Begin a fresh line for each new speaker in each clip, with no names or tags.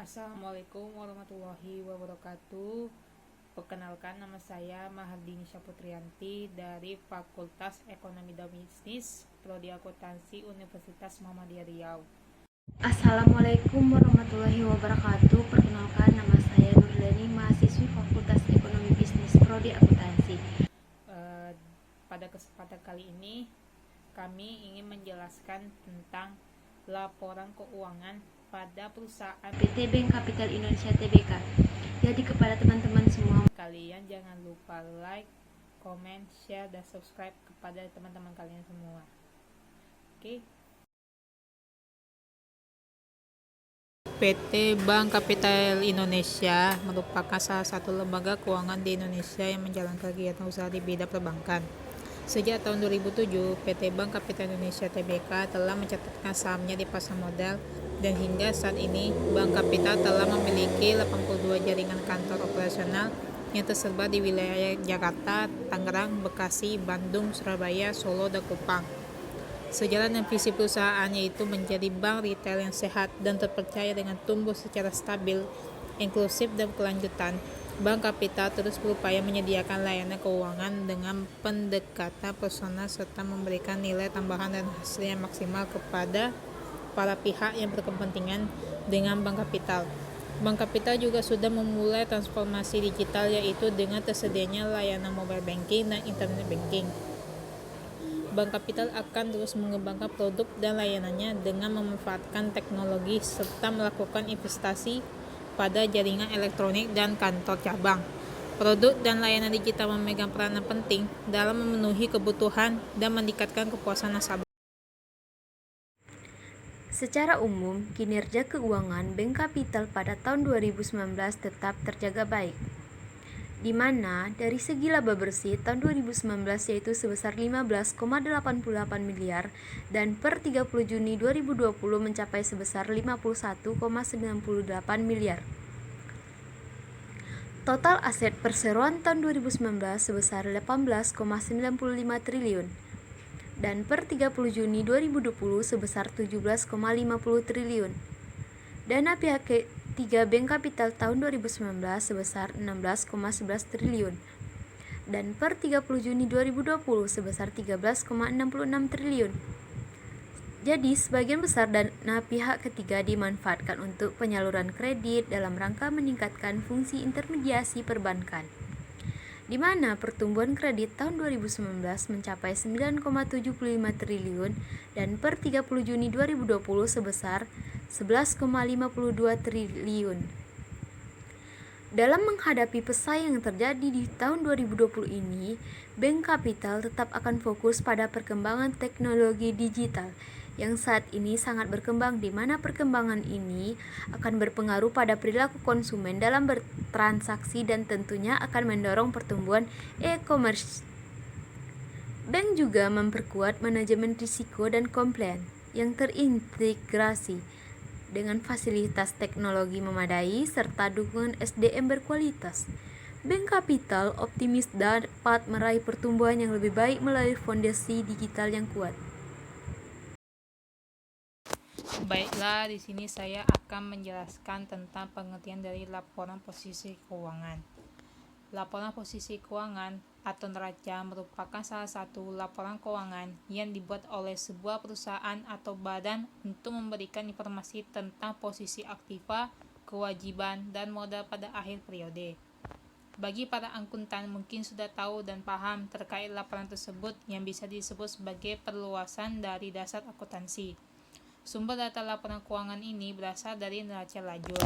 Assalamualaikum warahmatullahi wabarakatuh. Perkenalkan, nama saya Mahardini Syaputrianti dari Fakultas Ekonomi dan Bisnis, Prodi Akuntansi Universitas Muhammadiyah Riau.
Assalamualaikum warahmatullahi wabarakatuh. Perkenalkan, nama saya Nurleni, mahasiswi Fakultas Ekonomi Bisnis Prodi Akuntansi.
Pada kesempatan kali ini kami ingin menjelaskan tentang laporan keuangan pada perusahaan
PT Bank Kapital Indonesia Tbk. Jadi kepada teman-teman semua,
kalian jangan lupa like, komen, share, dan subscribe kepada teman-teman kalian semua. Oke. PT Bank Kapital Indonesia merupakan salah satu lembaga keuangan di Indonesia yang menjalankan kegiatan usaha di bidang perbankan. Sejak tahun 2007, PT Bank Kapital Indonesia Tbk telah mencatatkan sahamnya di pasar modal, dan hingga saat ini Bank Kapital telah memiliki 82 jaringan kantor operasional yang tersebar di wilayah Jakarta, Tangerang, Bekasi, Bandung, Surabaya, Solo, dan Kupang. Sejalan dengan visi perusahaan, yaitu menjadi bank retail yang sehat dan terpercaya dengan tumbuh secara stabil, inklusif, dan berkelanjutan, Bank Kapital terus berupaya menyediakan layanan keuangan dengan pendekatan personal serta memberikan nilai tambahan dan hasil yang maksimal kepada para pihak yang berkepentingan dengan Bank Kapital. Bank Kapital juga sudah memulai transformasi digital, yaitu dengan tersedianya layanan mobile banking dan internet banking. Bank Kapital akan terus mengembangkan produk dan layanannya dengan memanfaatkan teknologi serta melakukan investasi pada jaringan elektronik dan kantor cabang. Produk dan layanan digital memegang peranan penting dalam memenuhi kebutuhan dan meningkatkan kepuasan nasabah.
secara umum, kinerja keuangan Bank Kapital pada tahun 2019 tetap terjaga baik, di mana dari segi laba bersih tahun 2019 yaitu sebesar 15,88 miliar dan per 30 Juni 2020 mencapai sebesar 51,98 miliar. Total aset perseroan tahun 2019 sebesar 18,95 triliun dan per 30 Juni 2020 sebesar 17,50 triliun. Dana pihak ketiga Bank Kapital tahun 2019 sebesar 16,11 triliun dan per 30 Juni 2020 sebesar 13,66 triliun. Jadi, sebagian besar dana pihak ketiga dimanfaatkan untuk penyaluran kredit dalam rangka meningkatkan fungsi intermediasi perbankan, di mana pertumbuhan kredit tahun 2019 mencapai 9,75 triliun dan per 30 Juni 2020 sebesar 11,52 triliun. Dalam menghadapi pesaing yang terjadi di tahun 2020 ini, Bank Kapital tetap akan fokus pada perkembangan teknologi digital yang saat ini sangat berkembang, di mana perkembangan ini akan berpengaruh pada perilaku konsumen dalam bertransaksi dan tentunya akan mendorong pertumbuhan e-commerce. Bank juga memperkuat manajemen risiko dan compliance yang terintegrasi dengan fasilitas teknologi memadai serta dukungan SDM berkualitas. Bank Kapital optimis dapat meraih pertumbuhan yang lebih baik melalui fondasi digital yang kuat.
Baiklah, di sini saya akan menjelaskan tentang pengertian dari laporan posisi keuangan. Laporan posisi keuangan atau neraca merupakan salah satu laporan keuangan yang dibuat oleh sebuah perusahaan atau badan untuk memberikan informasi tentang posisi aktiva, kewajiban, dan modal pada akhir periode. Bagi para akuntan mungkin sudah tahu dan paham terkait laporan tersebut yang bisa disebut sebagai perluasan dari dasar akuntansi. Sumber data laporan keuangan ini berasal dari neraca lajur.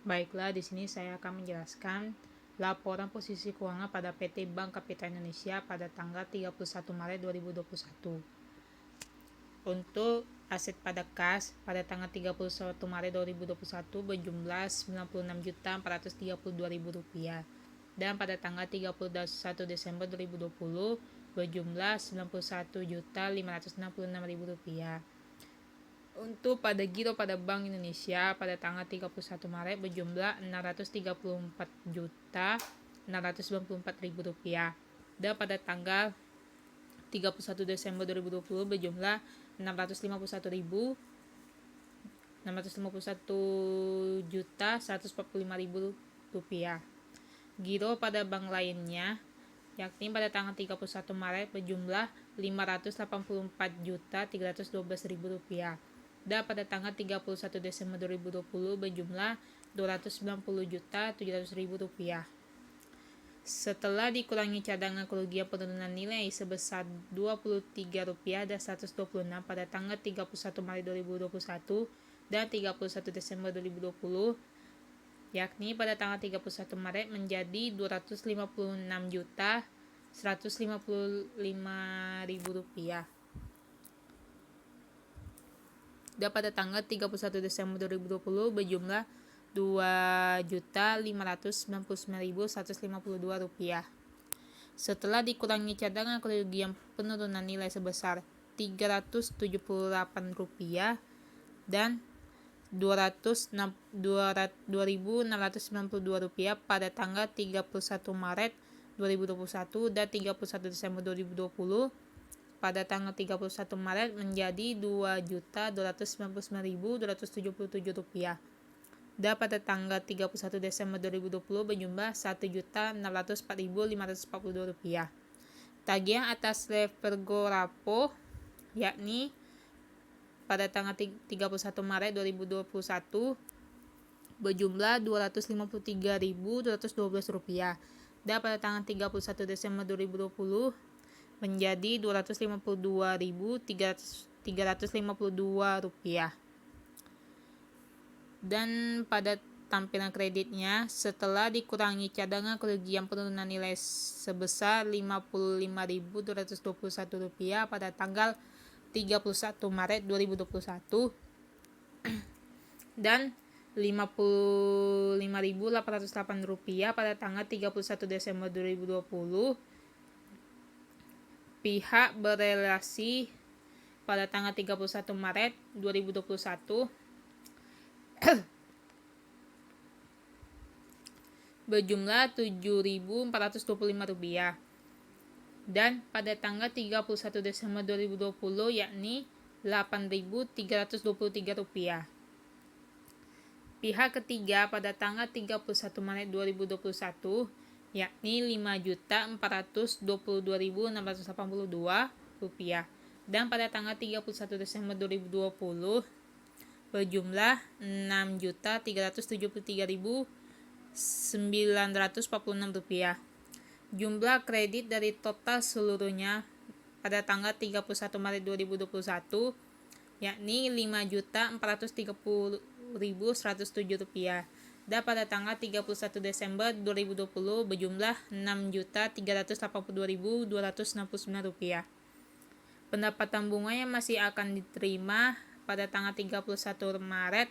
Baiklah, di sini saya akan menjelaskan laporan posisi keuangan pada PT Bank Kapital Indonesia pada tanggal 31 Maret 2021. Untuk aset pada kas pada tanggal 31 Maret 2021 berjumlah Rp96.432.000 dan pada tanggal 31 Desember 2020 berjumlah Rp91.566.000. Untuk pada giro pada Bank Indonesia pada tanggal 31 Maret berjumlah Rp634.694.000 dan pada tanggal 31 Desember 2020 berjumlah Rp651.000 Rp651.145.000. Giro pada bank lainnya, yakni pada tanggal 31 Maret berjumlah Rp584.312.000 dan pada tanggal 31 Desember 2020 berjumlah Rp290.700.000. Setelah dikurangi cadangan kerugian penurunan nilai sebesar Rp23 dan Rp126 pada tanggal 31 Maret 2021 dan 31 Desember 2020, yakni pada tanggal 31 Maret menjadi Rp256.155.000 dan pada tanggal 31 Desember 2020 berjumlah Rp2.599.152. Setelah dikurangi cadangan kerugian penurunan nilai sebesar Rp378 dan Rp2.692 pada tanggal 31 Maret 2021 dan 31 Desember 2020, pada tanggal 31 Maret menjadi Rp2.299.277 dan pada tanggal 31 Desember 2020 berjumlah Rp1.604.542. Tagihan atas Revergo Rapo, yakni pada tanggal 31 Maret 2021 berjumlah Rp253.212 dan pada tanggal 31 Desember 2020 menjadi Rp252.352. Dan pada tampilan kreditnya, setelah dikurangi cadangan kerugian penurunan nilai sebesar Rp55.221 pada tanggal 31 Maret 2021 dan Rp55.808 pada tanggal 31 Desember 2020, pihak berelasi pada tanggal 31 Maret 2021 berjumlah Rp7.425 dan pada tanggal 31 Desember 2020 yakni Rp8.323. Pihak ketiga pada tanggal 31 Maret 2021 yakni Rp5.422.682 dan pada tanggal 31 Desember 2020 berjumlah Rp6.373.946. Jumlah kredit dari total seluruhnya pada tanggal 31 Maret 2021 yakni Rp5.430.107 dan pada tanggal 31 Desember 2020 berjumlah Rp6.382.269. Pendapatan bunga yang masih akan diterima pada tanggal 31 Maret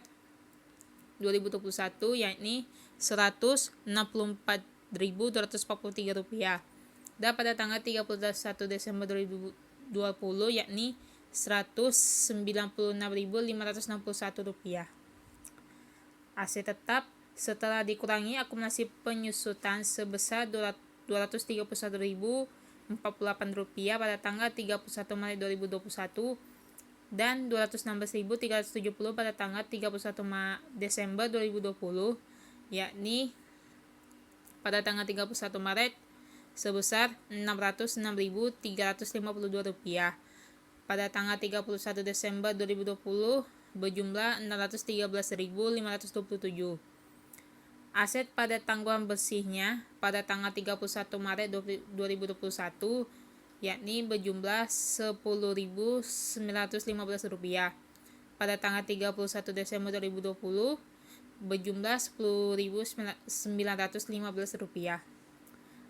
2021 yakni Rp164.243 dan pada tanggal 31 Desember 2020 yakni Rp196.561. Aset tetap setelah dikurangi akumulasi penyusutan sebesar Rp231.048 pada tanggal 31 Maret 2021 dan Rp216.370 pada tanggal 31 Desember 2020, yakni pada tanggal 31 Maret sebesar Rp606.352, pada tanggal 31 Desember 2020 berjumlah Rp613.527. Aset pada tanggungan bersihnya pada tanggal 31 Maret 2021 yakni berjumlah Rp10.915. Pada tanggal 31 Desember 2020 berjumlah Rp10.915.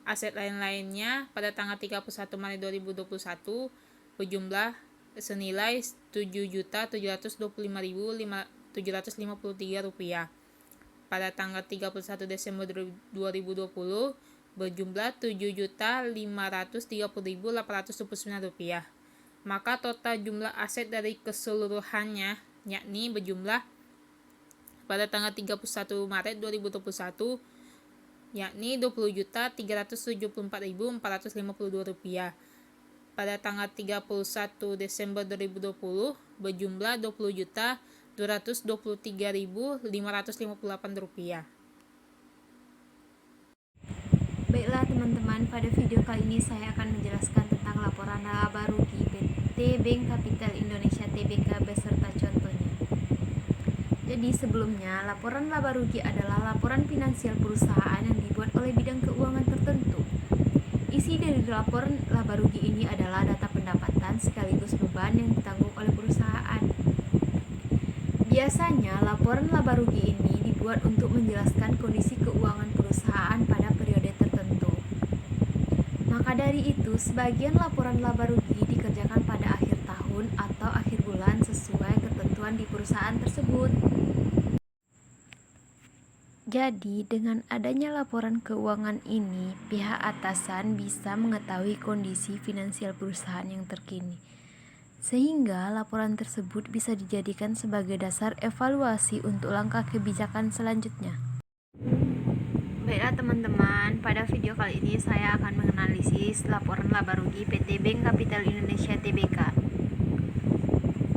Aset lain-lainnya pada tanggal 31 Maret 2021 berjumlah senilai Rp7.725.753. Pada tanggal 31 Desember 2020 berjumlah Rp7.530.829. Maka total jumlah aset dari keseluruhannya yakni berjumlah pada tanggal 31 Maret 2021 yakni Rp20.374.452. Pada tanggal 31 Desember 2020 berjumlah Rp20.299.562. Rp223.558.
Baiklah teman-teman, pada video kali ini saya akan menjelaskan tentang laporan laba rugi PT Bank Capital Indonesia Tbk beserta contohnya. Jadi sebelumnya, laporan laba rugi adalah laporan finansial perusahaan yang dibuat oleh bidang keuangan tertentu. Isi dari laporan laba rugi ini adalah data pendapatan sekaligus beban yang ditanggung oleh perusahaan. Biasanya, laporan laba rugi ini dibuat untuk menjelaskan kondisi keuangan perusahaan pada periode tertentu. Maka dari itu, sebagian laporan laba rugi dikerjakan pada akhir tahun atau akhir bulan sesuai ketentuan di perusahaan tersebut. Jadi, dengan adanya laporan keuangan ini, pihak atasan bisa mengetahui kondisi finansial perusahaan yang terkini. Sehingga laporan tersebut bisa dijadikan sebagai dasar evaluasi untuk langkah kebijakan selanjutnya. Baiklah teman-teman, pada video kali ini saya akan menganalisis laporan laba rugi PT Bank Capital Indonesia Tbk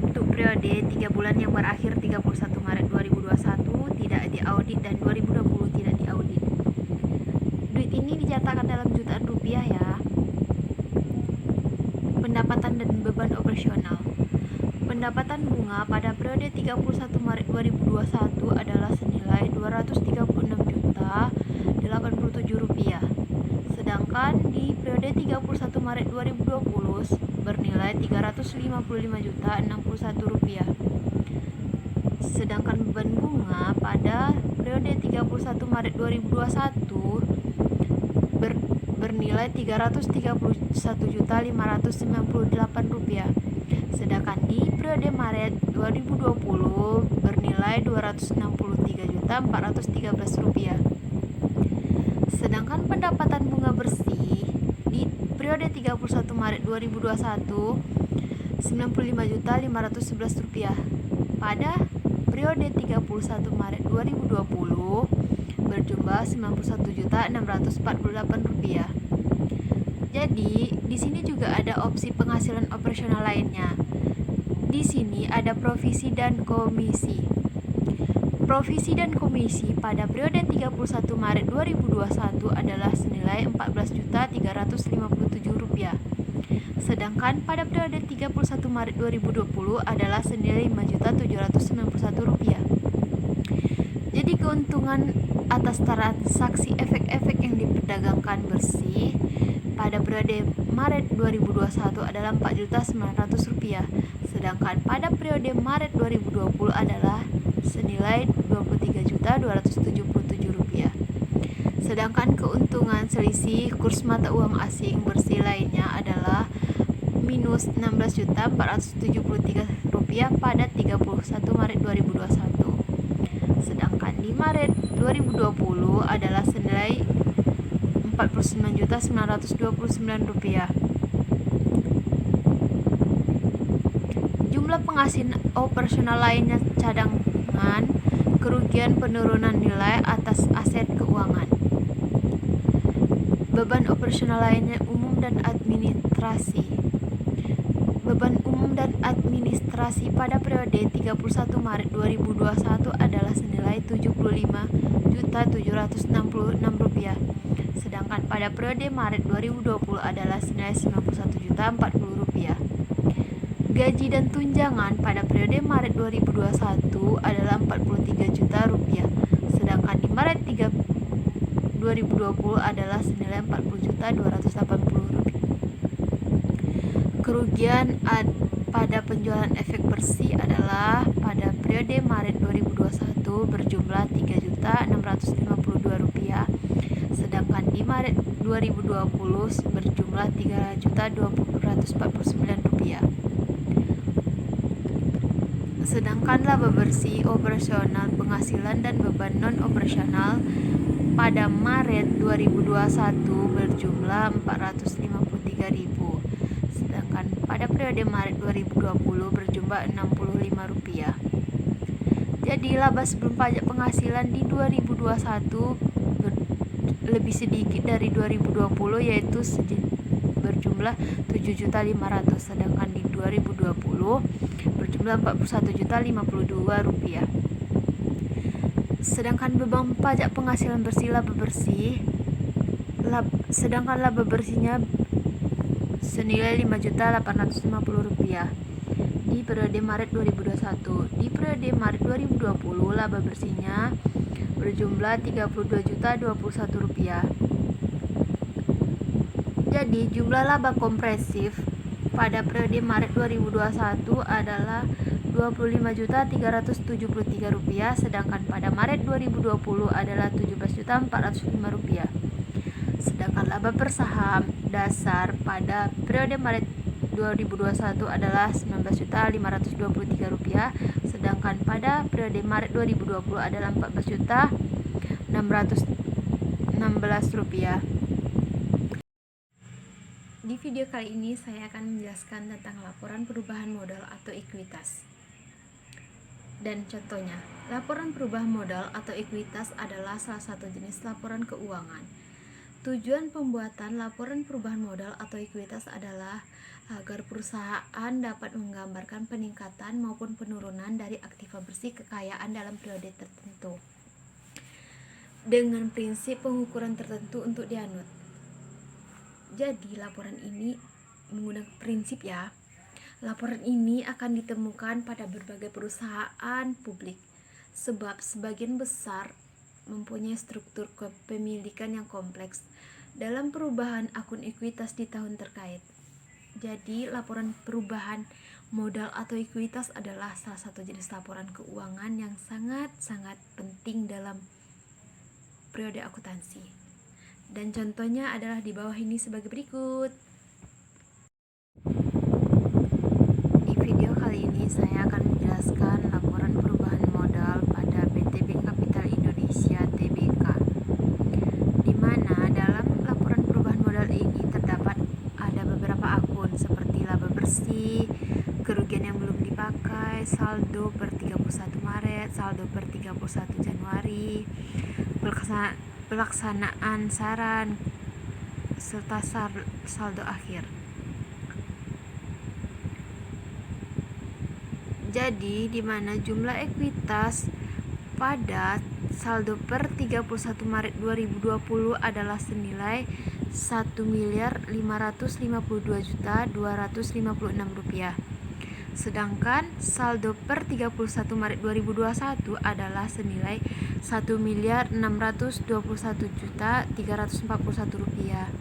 untuk periode 3 bulan yang berakhir 31 Maret 2021 tidak diaudit dan 2020 tidak diaudit. Duit ini dicatatkan dalam jutaan rupiah ya. Pendapatan dan beban operasional. Pendapatan bunga pada periode 31 Maret 2021 adalah senilai Rp236.087. Sedangkan di periode 31 Maret 2020 bernilai Rp355.061. Sedangkan beban bunga pada periode 31 Maret 2021 bernilai Rp331.598. Sedangkan di periode Maret 2020 bernilai Rp263.413. Sedangkan pendapatan bunga bersih di periode 31 Maret 2021 Rp95.511. Pada periode 31 Maret 2020 berjumlah Rp91.648. Jadi, di sini juga ada opsi penghasilan operasional lainnya. Di sini ada provisi dan komisi. Provisi dan komisi pada periode 31 Maret 2021 adalah senilai Rp14.357. Sedangkan pada periode 31 Maret 2020 adalah senilai Rp5.791. Jadi keuntungan atas transaksi efek-efek yang diperdagangkan bersih pada periode Maret 2021 adalah Rp4.900. Sedangkan pada periode Maret 2020 adalah senilai Rp23.277. Sedangkan keuntungan selisih kurs mata uang asing bersih lainnya adalah minus Rp16.473 pada 31 Maret 2021. Sedangkan di Maret 2020 adalah senilai Rp49.929. Jumlah penghasilan operasional lainnya cadangan, kerugian penurunan nilai atas aset keuangan. Beban operasional lainnya umum dan administrasi. Beban umum dan administrasi pada periode 31 Maret 2021 adalah senilai Rp70.766. Sedangkan pada periode Maret 2020 adalah senilai Rp91.040. Gaji dan tunjangan pada periode Maret 2021 adalah Rp43 juta. Sedangkan di Maret 2020 adalah senilai Rp40.280. Kerugian pada penjualan efek bersih adalah pada periode Maret 2021 berjumlah Rp3.652. Sedangkan di Maret 2020 berjumlah Rp3.249. Sedangkan laba bersih operasional penghasilan dan beban non-operasional pada Maret 2021 berjumlah Rp453.000. Sedangkan pada periode Maret 2020 berjumlah Rp65. Jadi laba sebelum pajak penghasilan di 2021 lebih sedikit dari 2020 yaitu berjumlah berjumlah 7.500.000, sedangkan di 2020 berjumlah 41.052 rupiah. Sedangkan beban pajak penghasilan bersih sedangkan laba bersihnya senilai 5.850 rupiah di periode Maret 2021. Di periode Maret 2020 laba bersihnya berjumlah 32.021 rupiah. Jadi jumlah laba kompresif pada periode Maret 2021 adalah 25.373 rupiah, sedangkan pada Maret 2020 adalah 17.405 rupiah. Sedangkan laba per saham dasar pada periode Maret 2021 adalah 19.523 rupiah, sedangkan pada periode Maret 2020 adalah 14.616 rupiah. Di video kali ini saya akan menjelaskan tentang laporan perubahan modal atau ekuitas. Dan contohnya, laporan perubahan modal atau ekuitas adalah salah satu jenis laporan keuangan. Tujuan pembuatan laporan perubahan modal atau ekuitas adalah agar perusahaan dapat menggambarkan peningkatan maupun penurunan dari aktiva bersih kekayaan dalam periode tertentu dengan prinsip pengukuran tertentu untuk dianut. Jadi laporan ini menggunakan prinsip Laporan ini akan ditemukan pada berbagai perusahaan publik sebab sebagian besar mempunyai struktur kepemilikan yang kompleks dalam perubahan akun ekuitas di tahun terkait. Jadi laporan perubahan modal atau ekuitas adalah salah satu jenis laporan keuangan yang sangat-sangat penting dalam periode akuntansi. Dan contohnya adalah di bawah ini sebagai berikut. Di video kali ini saya akan menjelaskan laporan perubahan modal pada PT Bank Kapital Indonesia Tbk, di mana dalam laporan perubahan modal ini terdapat ada beberapa akun seperti laba bersih, kerugian yang belum dipakai, saldo per 31 Maret, saldo per 31 Januari, pelaksanaan saran, serta saldo akhir. Jadi di mana jumlah ekuitas pada saldo per 31 Maret 2020 adalah senilai 1.552.256 rupiah. Sedangkan saldo per 31 Maret 2021 adalah senilai 1.621.341 rupiah,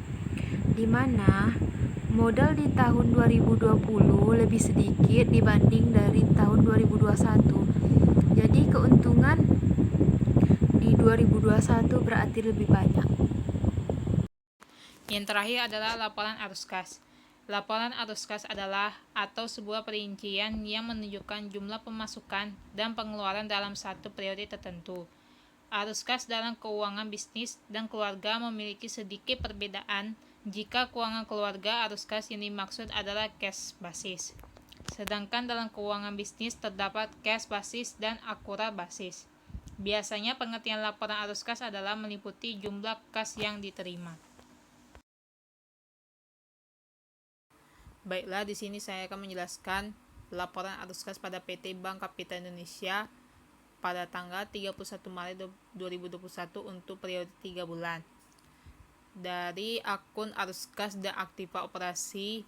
di mana modal di tahun 2020 lebih sedikit dibanding dari tahun 2021. Jadi keuntungan di 2021 berarti lebih banyak.
Yang terakhir adalah laporan arus kas. Laporan arus kas adalah atau sebuah perincian yang menunjukkan jumlah pemasukan dan pengeluaran dalam satu periode tertentu. Arus kas dalam keuangan bisnis dan keluarga memiliki sedikit perbedaan jika keuangan keluarga arus kas yang dimaksud adalah cash basis. Sedangkan dalam keuangan bisnis terdapat cash basis dan akura basis. Biasanya pengertian laporan arus kas adalah meliputi jumlah kas yang diterima. Baiklah, di sini saya akan menjelaskan laporan arus kas pada PT Bank Kapital Indonesia pada tanggal 31 Maret 2021 untuk periode 3 bulan. Dari akun arus kas dan aktiva operasi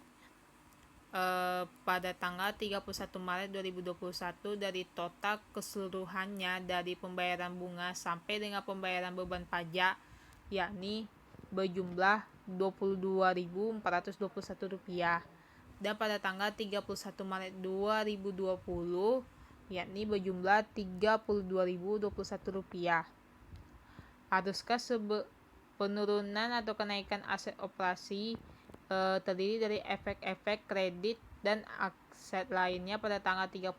pada tanggal 31 Maret 2021 dari total keseluruhannya dari pembayaran bunga sampai dengan pembayaran beban pajak yakni berjumlah Rp22.421 dan pada tanggal 31 Maret 2020 yakni berjumlah Rp32.021. Arus kas penurunan atau kenaikan aset operasi terdiri dari efek-efek kredit dan aset lainnya pada tanggal 31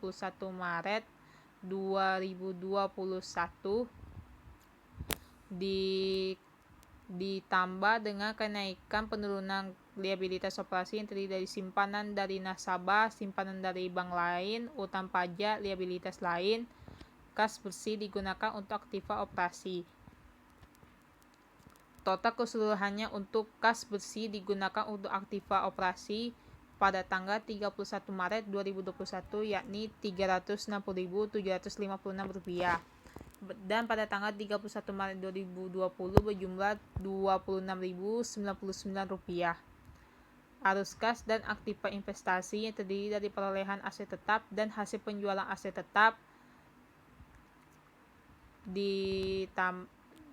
Maret 2021 ditambah dengan kenaikan penurunan liabilitas operasi yang terdiri dari simpanan dari nasabah, simpanan dari bank lain, utang pajak, liabilitas lain. Kas bersih digunakan untuk aktiva operasi. total keseluruhannya untuk kas bersih digunakan untuk aktiva operasi pada tanggal 31 Maret 2021 yakni Rp360.756 dan pada tanggal 31 Maret 2020 berjumlah Rp26.099. Arus kas dan aktiva investasi yang terdiri dari perolehan aset tetap dan hasil penjualan aset tetap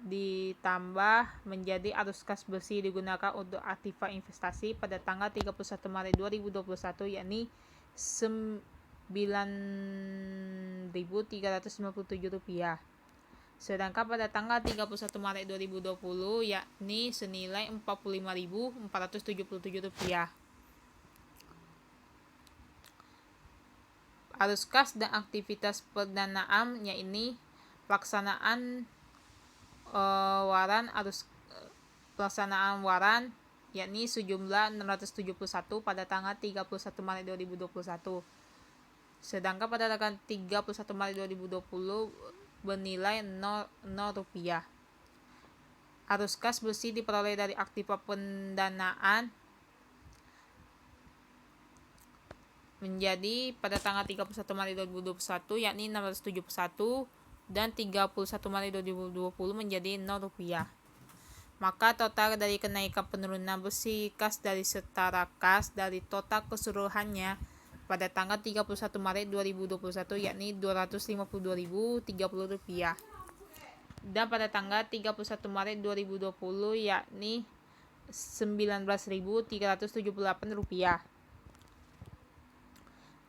ditambah menjadi arus kas bersih digunakan untuk aktiva investasi pada tanggal 31 Maret 2021 yakni Rp9.357. Sedangkan pada tanggal 31 Maret 2020 yakni senilai Rp45.477. Arus kas dan aktivitas pendanaan yakni pelaksanaan waran yakni sejumlah 671 pada tanggal 31 Maret 2021. Sedangkan pada tanggal 31 Maret 2020 bernilai Rp0. Arus kas bersih diperoleh dari aktiva pendanaan menjadi pada tanggal 31 Maret 2021 yakni 671 dan 31 Maret 2020 menjadi Rp0. Maka total dari kenaikan penurunan bersih kas dari setara kas dari total keseluruhannya pada tanggal 31 Maret 2021 yakni Rp252.030 dan pada tanggal 31 Maret 2020 yakni Rp19.378.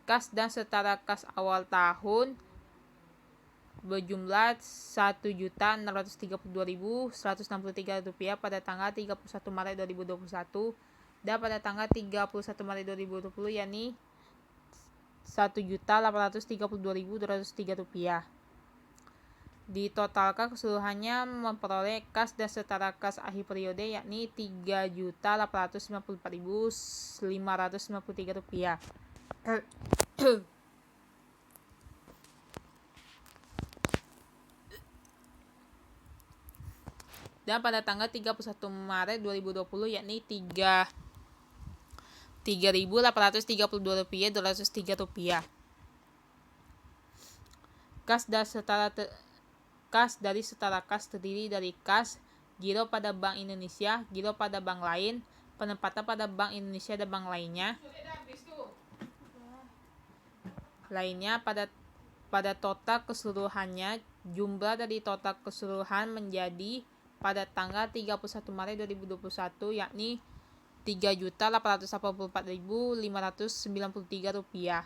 Kas dan setara kas awal tahun berjumlah Rp1.632.163 pada tanggal 31 Maret 2021 dan pada tanggal 31 Maret 2020 yakni Rp1.832.203. Ditotalkan keseluruhannya memperoleh kas dan setara kas akhir periode yakni Rp3.854.593. Dan pada tanggal 31 Maret 2020 yakni Rp3.832.203. Kas dari setara kas terdiri dari kas giro pada Bank Indonesia, giro pada bank lain, penempatan pada Bank Indonesia dan bank lainnya pada total keseluruhannya. Jumlah dari total keseluruhan menjadi pada tanggal 31 Maret 2021 yakni Rp3.884.593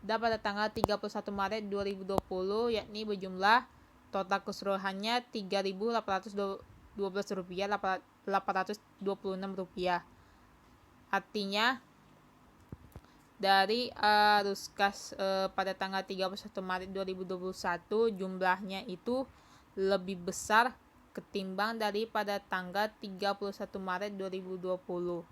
dan pada tanggal 31 Maret 2020 yakni berjumlah total keseluruhannya Rp3.812.826. Artinya dari arus kas pada tanggal 31 Maret 2021 jumlahnya itu lebih besar ketimbang daripada tanggal 31 Maret 2020.